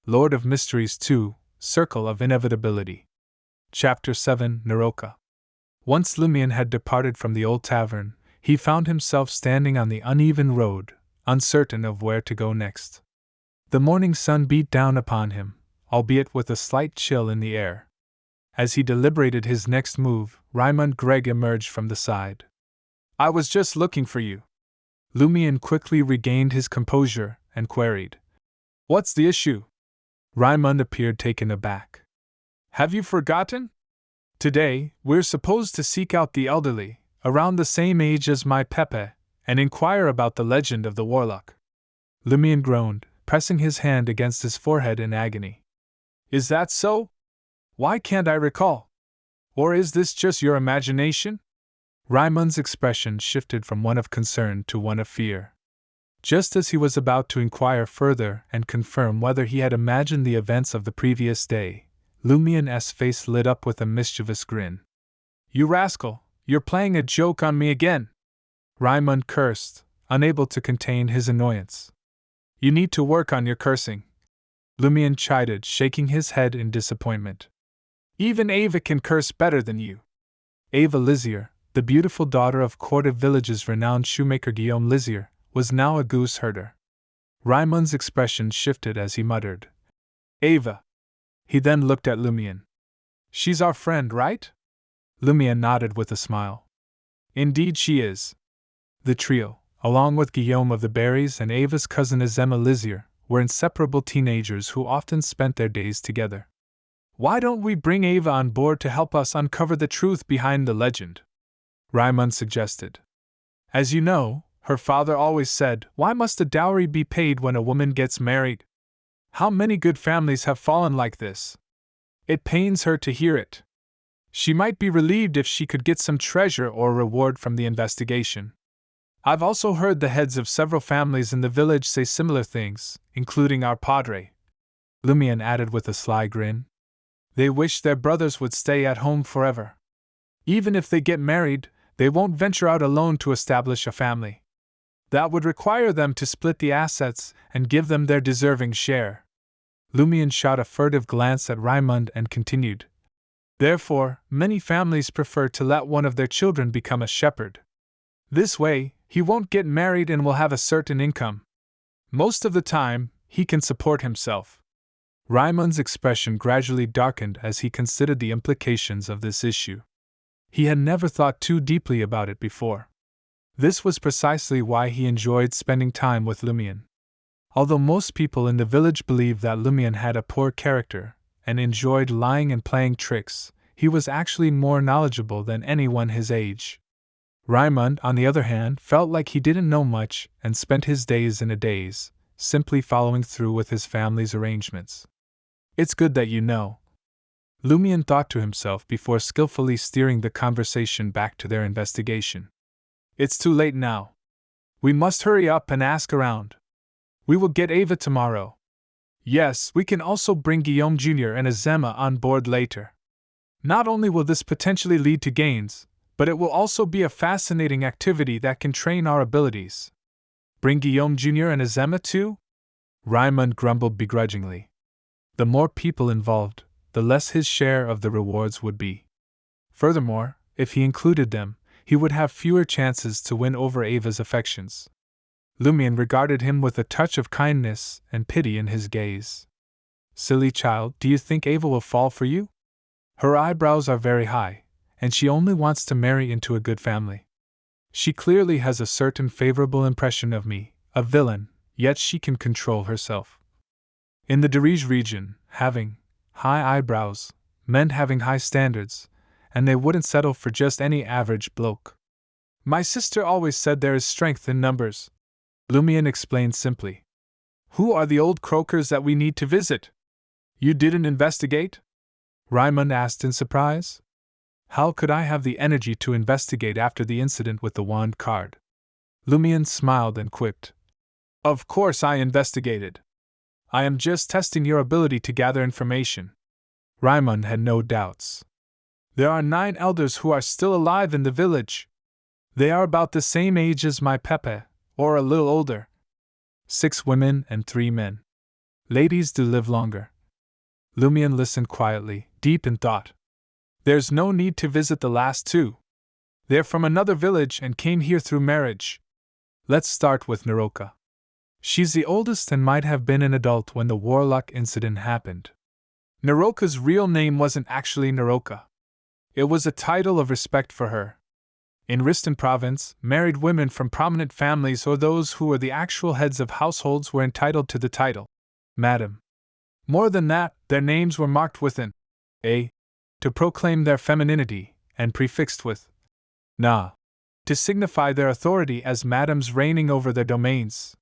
Lord of Mysteries 2, Circle-of-Inevitability. Chapter 7, Naroka. Once Lumion had departed from the old tavern, he found himself standing on the uneven road, uncertain of where to go next. The morning sun beat down upon him, albeit with a slight chill in the air. As he deliberated his next move, Raymond Gregg emerged from the side. "I was just looking for you." Lumion quickly regained his composure and queried, "What's the issue?" Raymond appeared taken aback. "Have you forgotten? Today, we're supposed to seek out the elderly, around the same age as my Pepe, and inquire about the legend of the warlock." Lumion groaned, pressing his hand against his forehead in agony. "Is that so? Why can't I recall? Or is this just your imagination?" Raymond's expression shifted from one of concern to one of fear. Just as he was about to inquire further and confirm whether he had imagined the events of the previous day, Lumion's face lit up with a mischievous grin. "You rascal, you're playing a joke on me again!" Raymond cursed, unable to contain his annoyance. "You need to work on your cursing," Lumion chided, shaking his head in disappointment. "Even Ava can curse better than you." Ava Lizier, the beautiful daughter of Courtive Village's renowned shoemaker Guillaume Lizier, was now a goose herder. Raymond's expression shifted as he muttered, "Ava." He then looked at Lumion. "She's our friend, right?" Lumion nodded with a smile. "Indeed she is." The trio, along with Guillaume of the Berries and Ava's cousin Azema Lizier, were inseparable teenagers who often spent their days together. "Why don't we bring Ava on board to help us uncover the truth behind the legend?" Raymond suggested. "As you know, her father always said, 'Why must a dowry be paid when a woman gets married?' How many good families have fallen like this? It pains her to hear it. She might be relieved if she could get some treasure or reward from the investigation. I've also heard the heads of several families in the village say similar things, including our padre," Lumion added with a sly grin. "They wish their brothers would stay at home forever. Even if they get married, they won't venture out alone to establish a family. That would require them to split the assets and give them their deserving share." Lumion shot a furtive glance at Raymond and continued, "Therefore, many families prefer to let one of their children become a shepherd. This way, he won't get married and will have a certain income. Most of the time, he can support himself." Raymond's expression gradually darkened as he considered the implications of this issue. He had never thought too deeply about it before. This was precisely why he enjoyed spending time with Lumion. Although most people in the village believed that Lumion had a poor character and enjoyed lying and playing tricks, he was actually more knowledgeable than anyone his age. Raymond, on the other hand, felt like he didn't know much and spent his days in a daze, simply following through with his family's arrangements. "It's good that you know," Lumion thought to himself before skillfully steering the conversation back to their investigation. "It's too late now. We must hurry up and ask around. We will get Ava tomorrow. Yes, we can also bring Guillaume Jr. and Azema on board later. Not only will this potentially lead to gains, but it will also be a fascinating activity that can train our abilities." "Bring Guillaume Jr. and Azema too?" Raymond grumbled begrudgingly. The more people involved, the less his share of the rewards would be. Furthermore, if he included them, he would have fewer chances to win over Ava's affections. Lumion regarded him with a touch of kindness and pity in his gaze. "Silly child, do you think Ava will fall for you? Her eyebrows are very high, and she only wants to marry into a good family. She clearly has a certain favorable impression of me, a villain, yet she can control herself. In the Dirige region, having high eyebrows meant having high standards, and they wouldn't settle for just any average bloke. My sister always said there is strength in numbers," Lumion explained simply. "Who are the old croakers that we need to visit?" "You didn't investigate?" Raymond asked in surprise. "How could I have the energy to investigate after the incident with the wand card?" Lumion smiled and quipped, "Of course I investigated. I am just testing your ability to gather information." Raymond had no doubts. "There are 9 elders who are still alive in the village. They are about the same age as my Pepe, or a little older. 6 women and 3 men. Ladies do live longer. Lumion listened quietly, deep in thought. There's no need to visit the last two. They're from another village and came here through marriage. Let's start with Naroka. She's the oldest and might have been an adult when the warlock incident happened. Naroka's real name wasn't actually Naroka. It was a title of respect for her. In Riston province, married women from prominent families or those who were the actual heads of households were entitled to the title, Madam. More than that, their names were marked with an A to proclaim their femininity, and prefixed with Na to signify their authority as madams reigning over their domains.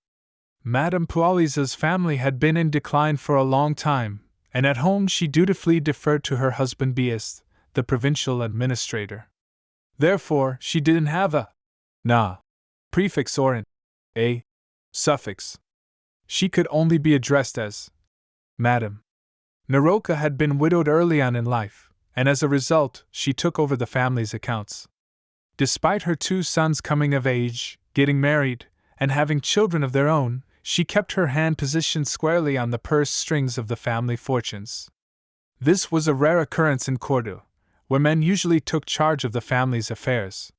Madame Pualiza's family had been in decline for a long time, and at home she dutifully deferred to her husband Biest, the provincial administrator. Therefore, she didn't have a Na prefix or an A suffix. She could only be addressed as Madam. Naroka had been widowed early on in life, and as a result, she took over the family's accounts. Despite her two sons coming of age, getting married, and having children of their own, she kept her hand positioned squarely on the purse strings of the family fortunes. This was a rare occurrence in Cordu, where men usually took charge of the family's affairs.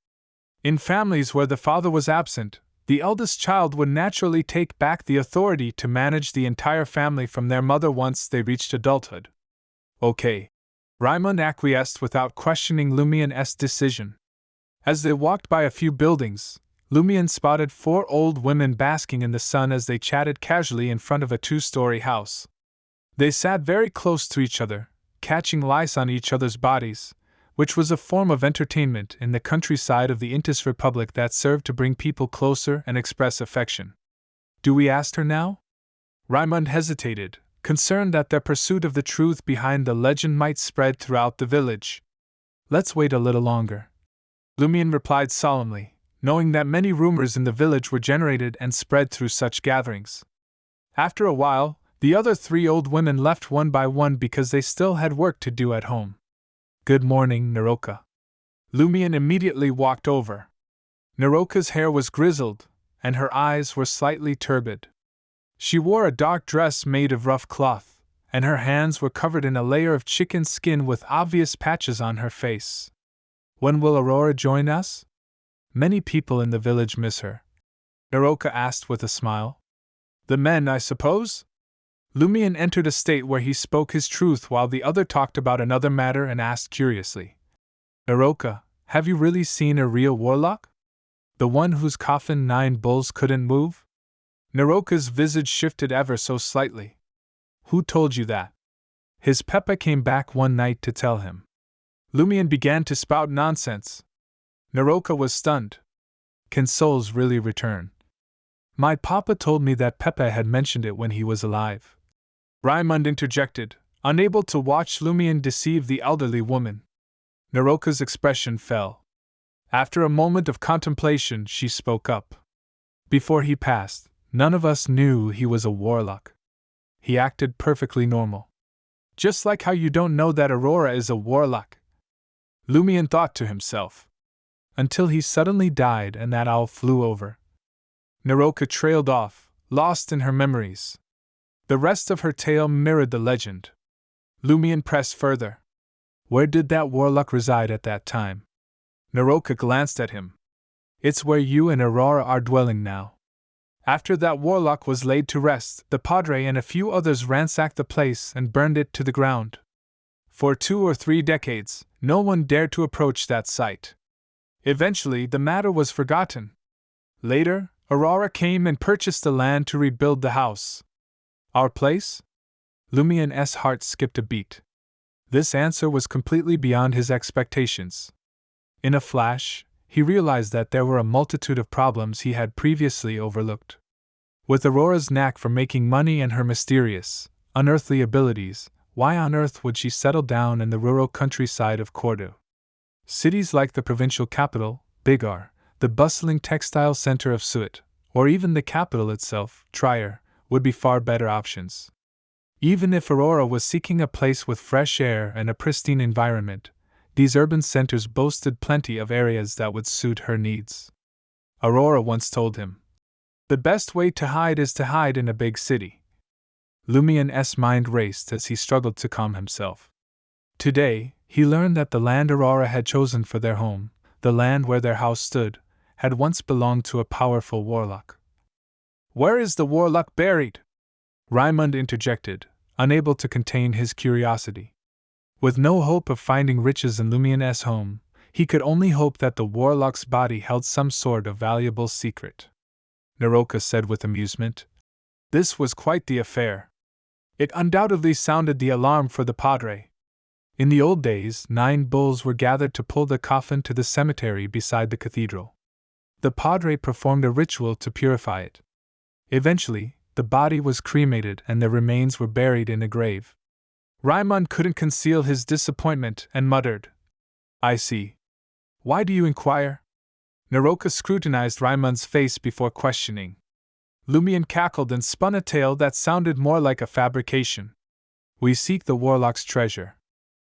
In families where the father was absent, the eldest child would naturally take back the authority to manage the entire family from their mother once they reached adulthood. Okay. Raimund acquiesced without questioning Lumion's decision. As they walked by a few buildings, Lumion spotted 4 old women basking in the sun as they chatted casually in front of a 2-story house. They sat very close to each other, catching lice on each other's bodies, which was a form of entertainment in the countryside of the Intis Republic that served to bring people closer and express affection. Do we ask her now? Raimund hesitated, concerned that their pursuit of the truth behind the legend might spread throughout the village. Let's wait a little longer. Lumion replied solemnly, knowing that many rumors in the village were generated and spread through such gatherings. After a while, the other 3 old women left one by one because they still had work to do at home. Good morning, Naroka. Lumion immediately walked over. Naroka's hair was grizzled, and her eyes were slightly turbid. She wore a dark dress made of rough cloth, and her hands were covered in a layer of chicken skin with obvious patches on her face. When will Aurora join us? Many people in the village miss her. Naroka asked with a smile. The men, I suppose? Lumion entered a state where he spoke his truth while the other talked about another matter and asked curiously. Naroka, have you really seen a real warlock? The one whose coffin 9 bulls couldn't move? Naroka's visage shifted ever so slightly. Who told you that? His Peppa came back one night to tell him. Lumion began to spout nonsense. Naroka was stunned. Can souls really return? My papa told me that Peppa had mentioned it when he was alive. Raimund interjected, unable to watch Lumion deceive the elderly woman. Naroka's expression fell. After a moment of contemplation, she spoke up. Before he passed, none of us knew he was a warlock. He acted perfectly normal. Just like how you don't know that Aurora is a warlock. Lumion thought to himself. Until he suddenly died and that owl flew over. Naroka trailed off, lost in her memories. The rest of her tale mirrored the legend. Lumion pressed further. Where did that warlock reside at that time? Naroka glanced at him. It's where you and Aurora are dwelling now. After that warlock was laid to rest, the Padre and a few others ransacked the place and burned it to the ground. For 2 or 3 decades, no one dared to approach that site. Eventually, the matter was forgotten. Later, Aurora came and purchased the land to rebuild the house. Our place? Lumion's heart skipped a beat. This answer was completely beyond his expectations. In a flash, he realized that there were a multitude of problems he had previously overlooked. With Aurora's knack for making money and her mysterious, unearthly abilities, why on earth would she settle down in the rural countryside of Cordu? Cities like the provincial capital, Bigar, the bustling textile center of Suit, or even the capital itself, Trier, would be far better options. Even if Aurora was seeking a place with fresh air and a pristine environment, these urban centers boasted plenty of areas that would suit her needs. Aurora once told him, "The best way to hide is to hide in a big city." Lumien's mind raced as he struggled to calm himself. Today, he learned that the land Aurora had chosen for their home, the land where their house stood, had once belonged to a powerful warlock. "Where is the warlock buried?" Raimund interjected, unable to contain his curiosity. With no hope of finding riches in Lumien's home, he could only hope that the warlock's body held some sort of valuable secret. Naroka said with amusement. This was quite the affair. It undoubtedly sounded the alarm for the padre. In the old days, 9 bulls were gathered to pull the coffin to the cemetery beside the cathedral. The padre performed a ritual to purify it. Eventually, the body was cremated and the remains were buried in a grave. Raimund couldn't conceal his disappointment and muttered, "I see. Why do you inquire?" Naroka scrutinized Raimund's face before questioning. Lumien cackled and spun a tale that sounded more like a fabrication. "We seek the warlock's treasure.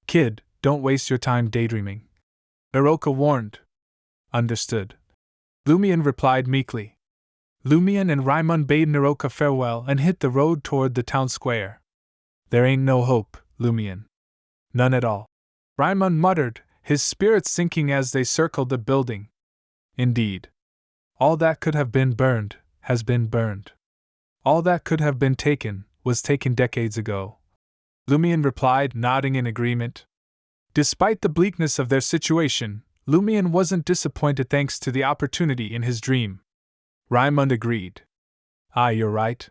Kid, don't waste your time daydreaming," Naroka warned. "Understood," Lumien replied meekly. Lumien and Raimund bade Naroka farewell and hit the road toward the town square. "There ain't no hope, Lumien." "None at all," Raimund muttered, his spirits sinking as they circled the building. "Indeed. All that could have been burned has been burned. All that could have been taken was taken decades ago," Lumien replied, nodding in agreement. Despite the bleakness of their situation, Lumien wasn't disappointed thanks to the opportunity in his dream. Raimund agreed. "Aye, you're right.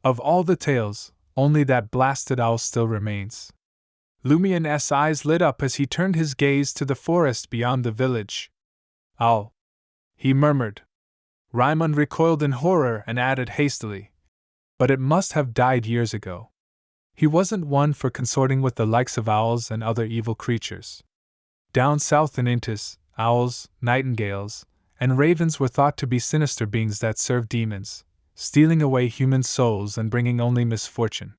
Of all the tales, only that blasted owl still remains." Lumien's eyes lit up as he turned his gaze to the forest beyond the village. "Owl," he murmured. Raimund recoiled in horror and added hastily, "But it must have died years ago." He wasn't one for consorting with the likes of owls and other evil creatures. Down south in Intis, owls, nightingales, and ravens were thought to be sinister beings that served demons, stealing away human souls and bringing only misfortune.